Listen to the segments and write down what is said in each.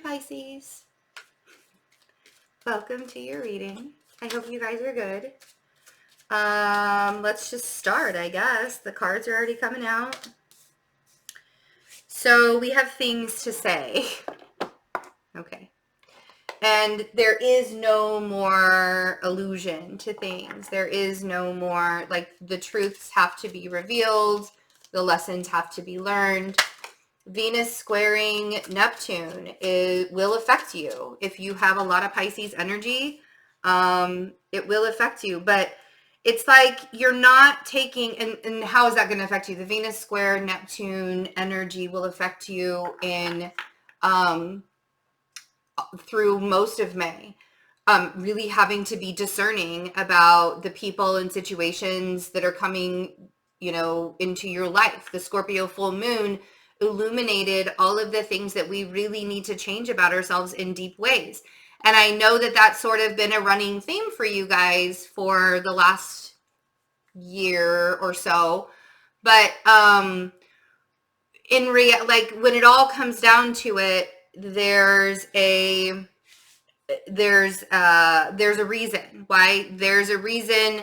Pisces. Welcome to your reading. I hope you guys are good. Let's just start, I guess. The cards are already coming out. So we have things to say. Okay. And there is no more illusion to things. There is no more, like, the truths have to be revealed. The lessons have to be learned. Venus squaring Neptune will affect you. If you have a lot of Pisces energy, it will affect you. But it's like you're not taking, and how is that going to affect you? The Venus square Neptune energy will affect you in through most of May. Really having to be discerning about the people and situations that are coming, into your life. The Scorpio full moon illuminated all of the things that we really need to change about ourselves in deep ways. And I know that that's sort of been a running theme for you guys for the last year or so. But like when it all comes down to it, there's a reason why. There's a reason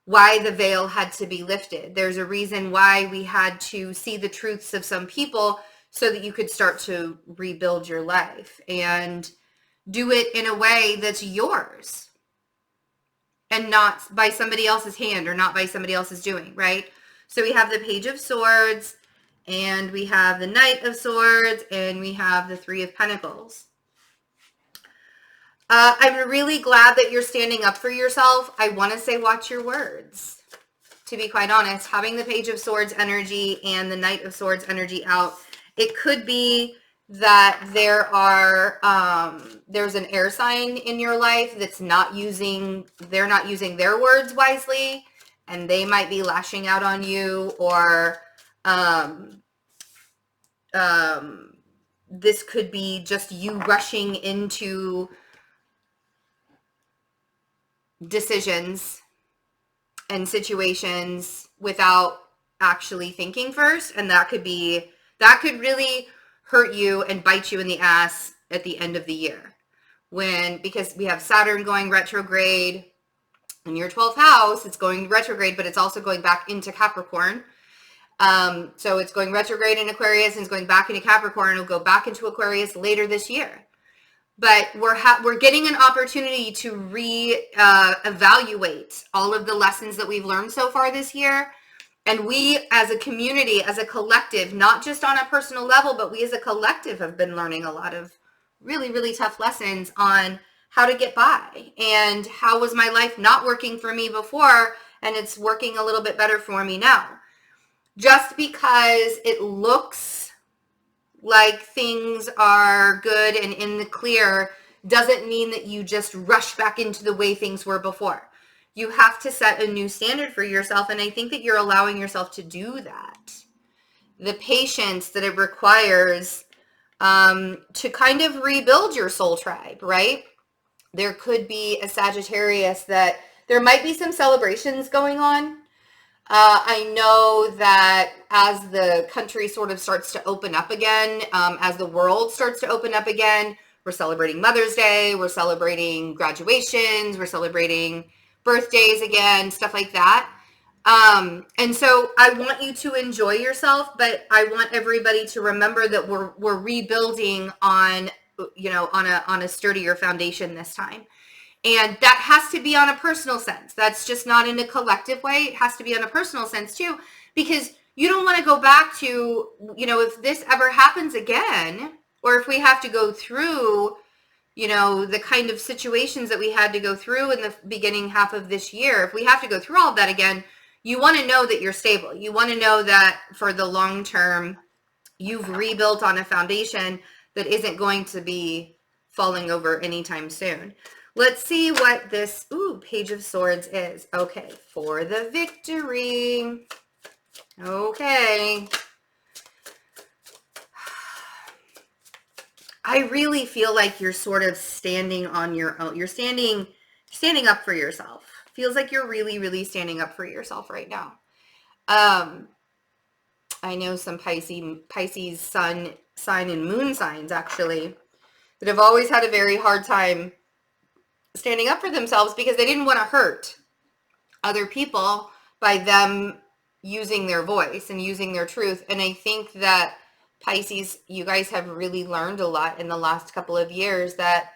why the veil had to be lifted. There's a reason why we had to see the truths of some people so that you could start to rebuild your life and do it in a way that's yours and not by somebody else's hand or not by somebody else's doing, right? So we have the Page of Swords, and we have the Knight of Swords, and we have the Three of Pentacles. I'm really glad that you're standing up for yourself. I want to say watch your words. To be quite honest, having the Page of Swords energy and the Knight of Swords energy out, it could be that there's an air sign in your life that's they're not using their words wisely, and they might be lashing out on you, or this could be just you rushing into decisions and situations without actually thinking first, and that could really hurt you and bite you in the ass at the end of the year, because we have Saturn going retrograde in your 12th house. It's going retrograde, but it's also going back into Capricorn. So it's going retrograde in Aquarius and it's going back into Capricorn. It'll go back into Aquarius later this year. But we're getting an opportunity to evaluate all of the lessons that we've learned so far this year. And we as a community, as a collective, not just on a personal level, but we as a collective have been learning a lot of really, really tough lessons on how to get by. And how was my life not working for me before, and it's working a little bit better for me now. Just because it looks like things are good and in the clear doesn't mean that you just rush back into the way things were before. You have to set a new standard for yourself, and I think that you're allowing yourself to do that. The patience that it requires to kind of rebuild your soul tribe, right? There could be a Sagittarius that there might be some celebrations going on. I know that as the country sort of starts to open up again, as the world starts to open up again, we're celebrating Mother's Day, we're celebrating graduations, we're celebrating birthdays again, stuff like that. And so I want you to enjoy yourself, but I want everybody to remember that we're rebuilding on a sturdier foundation this time. And that has to be on a personal sense. That's just not in a collective way. It has to be on a personal sense too, because you don't want to go back to, if this ever happens again, or if we have to go through, the kind of situations that we had to go through in the beginning half of this year, if we have to go through all of that again, you want to know that you're stable. You want to know that for the long term, you've rebuilt on a foundation that isn't going to be falling over anytime soon. Let's see what this Page of Swords is. Okay, for the victory. Okay. I really feel like you're sort of standing on your own. You're standing up for yourself. Feels like you're really, really standing up for yourself right now. I know some Pisces sun sign and moon signs actually that have always had a very hard time standing up for themselves because they didn't want to hurt other people by them using their voice and using their truth. And I think that Pisces, you guys have really learned a lot in the last couple of years that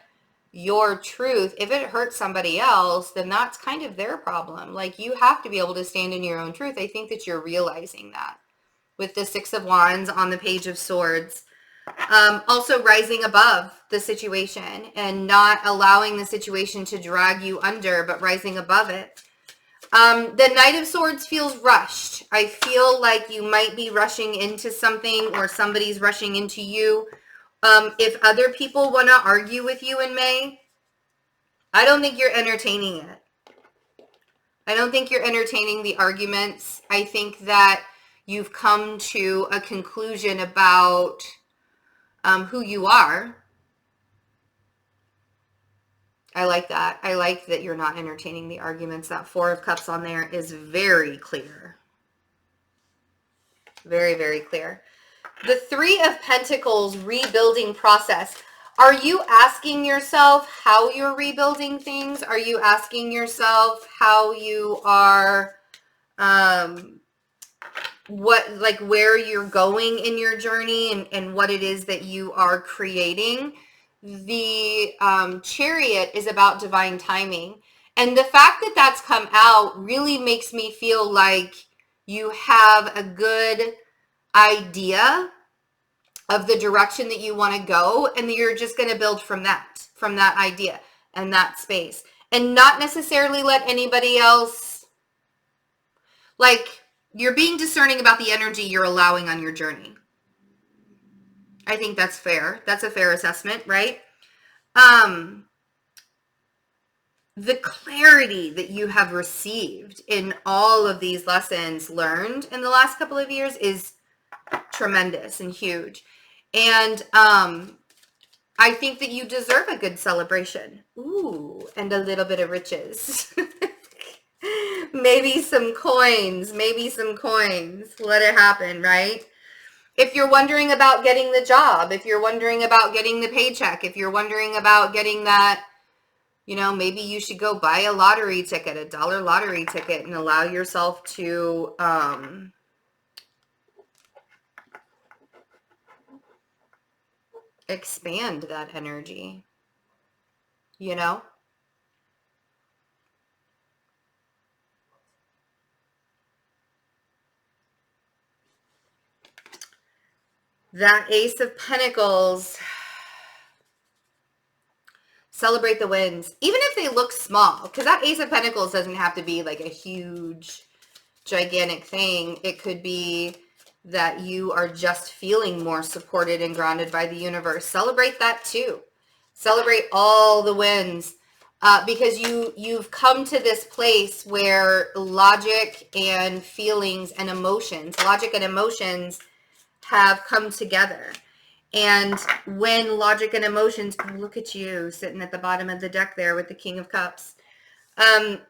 your truth, if it hurts somebody else, then that's kind of their problem. Like, you have to be able to stand in your own truth. I think that you're realizing that with the Six of Wands on the Page of Swords. Also rising above the situation and not allowing the situation to drag you under, but rising above it. The Knight of Swords feels rushed. I feel like you might be rushing into something or somebody's rushing into you. If other people want to argue with you in May, I don't think you're entertaining it. I don't think you're entertaining the arguments. I think that you've come to a conclusion about who you are. I like that. I like that you're not entertaining the arguments. That Four of Cups on there is very clear. Very, very clear. The Three of Pentacles rebuilding process. Are you asking yourself how you're rebuilding things? Are you asking yourself how you are, where you're going in your journey and what it is that you are creating? The Chariot is about divine timing. And the fact that that's come out really makes me feel like you have a good idea of the direction that you want to go, and you're just going to build from that idea and that space, and not necessarily let anybody else, like, you're being discerning about the energy you're allowing on your journey. I think that's fair. That's a fair assessment, right? The clarity that you have received in all of these lessons learned in the last couple of years is tremendous and huge. And I think that you deserve a good celebration. Ooh, and a little bit of riches. Maybe some coins. Maybe some coins. Let it happen, right? If you're wondering about getting the job, if you're wondering about getting the paycheck, if you're wondering about getting that, you know, maybe you should go buy a lottery ticket, a dollar lottery ticket, and allow yourself to expand that energy, you know? That Ace of Pentacles, celebrate the wins, even if they look small, because that Ace of Pentacles doesn't have to be like a huge, gigantic thing. It could be that you are just feeling more supported and grounded by the universe. Celebrate that too. Celebrate all the wins, because you've come to this place where logic and feelings and emotions, have come together. And when logic and emotions, look at you sitting at the bottom of the deck there with the King of Cups.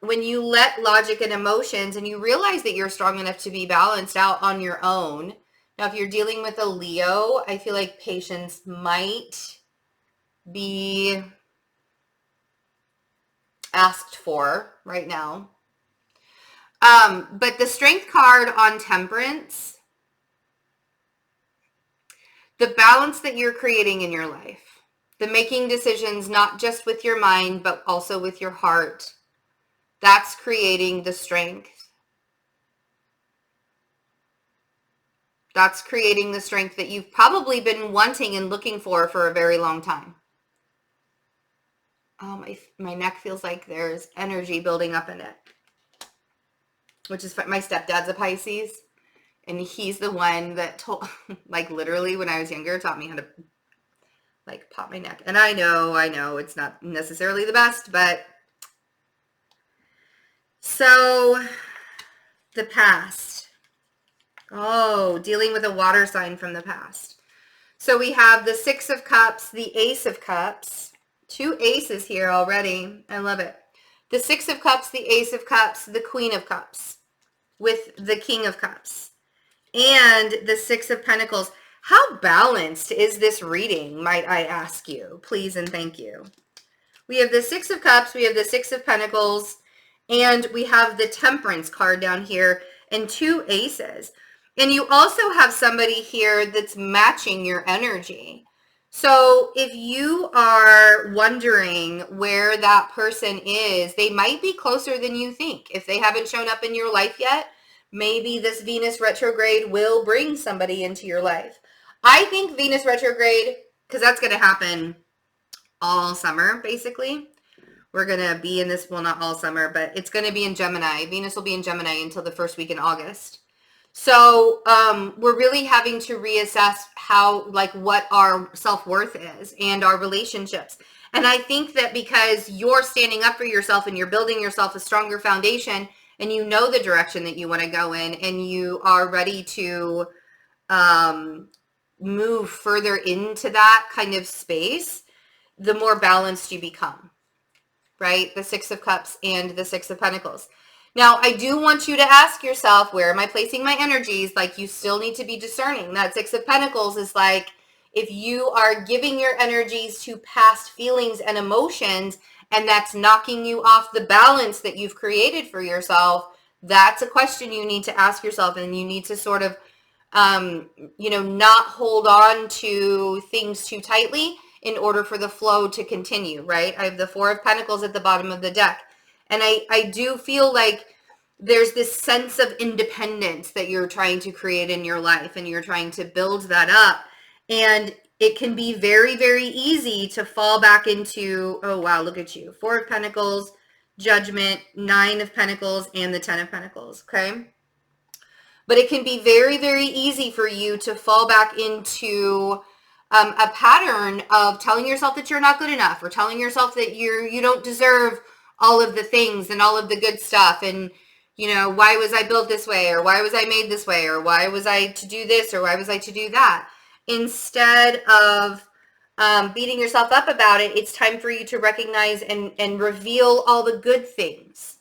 When you let logic and emotions, and you realize that you're strong enough to be balanced out on your own. Now, if you're dealing with a Leo, I feel like patience might be asked for right now. But the Strength card on Temperance, the balance that you're creating in your life, the making decisions not just with your mind, but also with your heart, that's creating the strength. That's creating the strength that you've probably been wanting and looking for a very long time. Oh, my neck feels like there's energy building up in it, which is my stepdad's a Pisces. And he's the one that told, like, literally when I was younger, taught me how to, like, pop my neck. And I know it's not necessarily the best, but so the past. Oh, dealing with a water sign from the past. So we have the Six of Cups, the Ace of Cups, two aces here already. I love it. The Six of Cups, the Ace of Cups, the Queen of Cups with the King of Cups. And the Six of Pentacles. How balanced is this reading, might I ask you? Please and thank you. We have the Six of Cups, we have the Six of Pentacles, and we have the Temperance card down here, and 2 aces. And you also have somebody here that's matching your energy. So if you are wondering where that person is, they might be closer than you think. If they haven't shown up in your life yet, maybe this Venus retrograde will bring somebody into your life. I think Venus retrograde, because that's going to happen all summer, basically. We're going to be in this, well, not all summer, but it's going to be in Gemini. Venus will be in Gemini until the first week in August. So we're really having to reassess how, like, what our self-worth is and our relationships. And I think that because you're standing up for yourself and you're building yourself a stronger foundation and you know the direction that you want to go in and you are ready to move further into that kind of space, the more balanced you become, right? The Six of Cups and the Six of Pentacles. Now, I do want you to ask yourself, where am I placing my energies? Like, you still need to be discerning. That Six of Pentacles is like, if you are giving your energies to past feelings and emotions, and that's knocking you off the balance that you've created for yourself, that's a question you need to ask yourself, and you need to sort of, not hold on to things too tightly in order for the flow to continue, right? I have the Four of Pentacles at the bottom of the deck. And I do feel like there's this sense of independence that you're trying to create in your life, and you're trying to build that up. And it can be very, very easy to fall back into, oh, wow, look at you. Four of Pentacles, Judgment, Nine of Pentacles, and the Ten of Pentacles, okay? But it can be very, very easy for you to fall back into a pattern of telling yourself that you're not good enough, or telling yourself that you don't deserve all of the things and all of the good stuff. And, why was I built this way? Or why was I made this way? Or why was I to do this? Or why was I to do that? Instead of beating yourself up about it, it's time for you to recognize and reveal all the good things.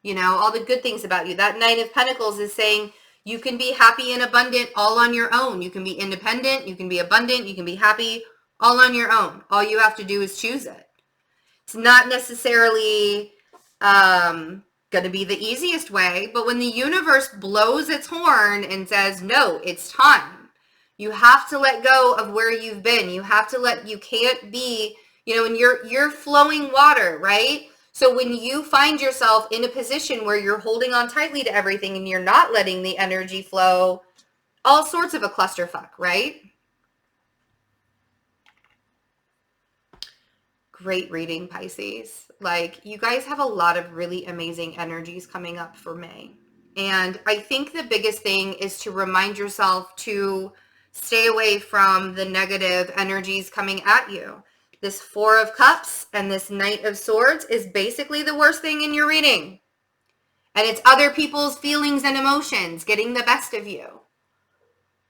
All the good things about you. That Nine of Pentacles is saying you can be happy and abundant all on your own. You can be independent, you can be abundant, you can be happy all on your own. All you have to do is choose it. It's not necessarily going to be the easiest way, but when the universe blows its horn and says, no, it's time, you have to let go of where you've been. You can't be, and you're flowing water, right? So when you find yourself in a position where you're holding on tightly to everything and you're not letting the energy flow, all sorts of a clusterfuck, right? Great reading, Pisces. Like, you guys have a lot of really amazing energies coming up for May. And I think the biggest thing is to remind yourself to stay away from the negative energies coming at you. This Four of Cups and this Knight of Swords is basically the worst thing in your reading. And it's other people's feelings and emotions getting the best of you.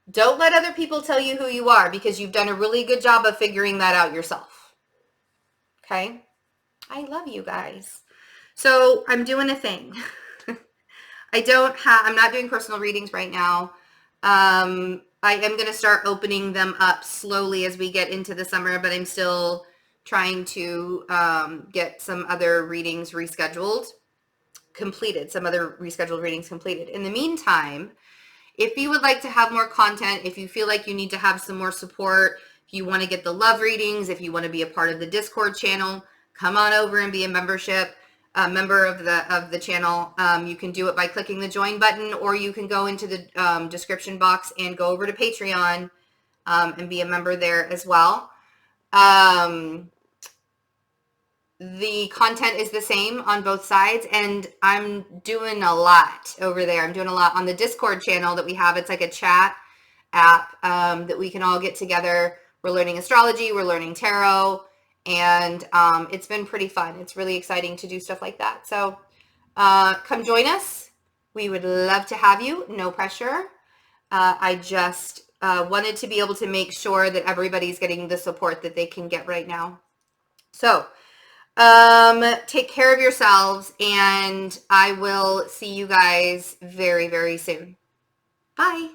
Don't let other people tell you who you are, because you've done a really good job of figuring that out yourself. Okay? I love you guys. So I'm doing a thing. I'm not doing personal readings right now. I am going to start opening them up slowly as we get into the summer, but I'm still trying to get some other readings completed, some other rescheduled readings completed. In the meantime, if you would like to have more content, if you feel like you need to have some more support, if you want to get the love readings, if you want to be a part of the Discord channel, come on over and be a member of the channel. You can do it by clicking the join button, or you can go into the description box and go over to Patreon and be a member there as well. The content is the same on both sides, and I'm doing a lot over there. I'm doing a lot on the Discord channel that we have. It's like a chat app that we can all get together. We're learning astrology, we're learning tarot, and it's been pretty fun. It's really exciting to do stuff like that. So come join us. We would love to have you. No pressure. I just wanted to be able to make sure that everybody's getting the support that they can get right now. So take care of yourselves, and I will see you guys very, very soon. Bye.